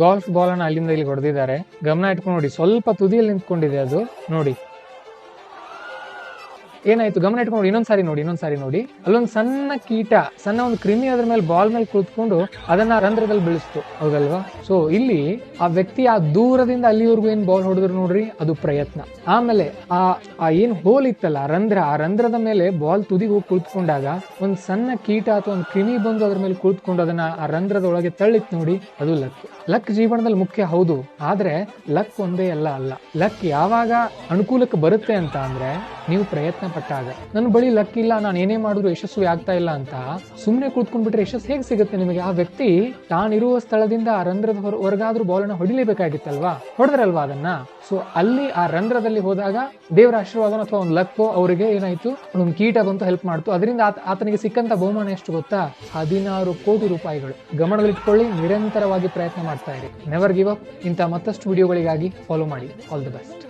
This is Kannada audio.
ಗಾಲ್ಫ್ ಬಾಲ್ ಅನ್ನ ಅಲ್ಲಿಂದ ಇಲ್ಲಿ ಹೊಡೆದಿದ್ದಾರೆ. ಗಮನ ಇಟ್ಕೊಂಡು ನೋಡಿ, ಸ್ವಲ್ಪ ತುದಿಯಲ್ಲಿ ನಿಂತ್ಕೊಂಡಿದೆ ಅದು. ನೋಡಿ ಏನಾಯ್ತು, ಗಮನ ಇಟ್ಕೊಂಡು ನೋಡಿ, ಇನ್ನೊಂದ್ಸಾರಿ ನೋಡಿ. ಅಲ್ಲೊಂದು ಸಣ್ಣ ಕೀಟ, ಸಣ್ಣ ಒಂದು ಕ್ರಿಮಿ ಅದ್ರ ಮೇಲೆ ಬಾಲ್ ಮೇಲೆ ಕೂತ್ಕೊಂಡು ಅದನ್ನ ರಂಧ್ರದಲ್ಲಿ ಬೀಳಿಸ್ತು, ಹೌದಲ್ವಾ? ಸೊ ಇಲ್ಲಿ ಆ ವ್ಯಕ್ತಿ ಆ ದೂರದಿಂದ ಅಲ್ಲಿವರೆಗೂ ಏನ್ ಬಾಲ್ ಹೊಡೆದ್ರು ನೋಡ್ರಿ, ಅದು ಪ್ರಯತ್ನ. ಆಮೇಲೆ ಆ ಏನ್ ಹೋಲ್ ಇತ್ತಲ್ಲ, ಆ ರಂಧ್ರದ ಮೇಲೆ ಬಾಲ್ ತುದಿಗೆ ಹೋಗಿ ಕುಳಿತುಕೊಂಡಾಗ ಒಂದ್ ಸಣ್ಣ ಕೀಟ ಅಥವಾ ಒಂದು ಕ್ರಿಮಿ ಬಂದು ಅದ್ರ ಮೇಲೆ ಕುಳಿತುಕೊಂಡು ಅದನ್ನ ಆ ರಂಧ್ರದ ಒಳಗೆ ತಳ್ಳಿತ್ ನೋಡಿ, ಅದು ಲಕ್ ಜೀವನದಲ್ಲಿ ಮುಖ್ಯ, ಹೌದು. ಆದ್ರೆ ಲಕ್ ಒಂದೇ ಅಲ್ಲ. ಲಕ್ ಯಾವಾಗ ಅನುಕೂಲಕ್ಕೆ ಬರುತ್ತೆ ಅಂತ ಅಂದ್ರೆ ನೀವು ಪ್ರಯತ್ನ ಪಟ್ಟಾಗ. ನನ್ನ ಬಳಿ ಲಕ್ ಇಲ್ಲ, ನಾನು ಏನೇ ಮಾಡಿದ್ರು ಯಶಸ್ವಿ ಆಗ್ತಾ ಇಲ್ಲ ಅಂತ ಸುಮ್ನೆ ಕೂತ್ಕೊಂಡ್ಬಿಟ್ರೆ ಯಶಸ್ಸು ಹೇಗೆ ಸಿಗುತ್ತೆ ನಿಮಗೆ? ಆ ವ್ಯಕ್ತಿ ತಾನಿರುವ ಸ್ಥಳದಿಂದ ಆ ರಂಧ್ರದ ಹೊರಗಾದ್ರೂ ಬಾಲನ್ನ ಹೊಡಿಲೇಬೇಕಾಗಿತ್ತಲ್ವಾ, ಹೊಡೆದ್ರಲ್ವಾ ಅದನ್ನ. ಸೊ ಅಲ್ಲಿ ಆ ರಂಧ್ರದಲ್ಲಿ ಹೋದಾಗ ದೇವರ ಆಶೀರ್ವಾದ ಅಥವಾ ಒಂದು ಲಕ್ಕೋ ಅವರಿಗೆ ಏನಾಯ್ತು, ಒಂದು ಕೀಟ ಬಂತು, ಹೆಲ್ಪ್ ಮಾಡ್ತು. ಅದರಿಂದ ಆತನಿಗೆ ಸಿಕ್ಕಂತ ಬಹುಮಾನ ಎಷ್ಟು ಗೊತ್ತಾ? 16 ಕೋಟಿ ರೂಪಾಯಿಗಳು. ಗಮನದಲ್ಲಿಟ್ಕೊಳ್ಳಿ, ನಿರಂತರವಾಗಿ ಪ್ರಯತ್ನ ಮಾಡ್ತಾ ಇರಿ, ನೆವರ್ ಗಿವ್ ಅಪ್. ಇಂಥ ಮತ್ತಷ್ಟು ವಿಡಿಯೋಗಳಿಗಾಗಿ ಫಾಲೋ ಮಾಡಿ. All the best.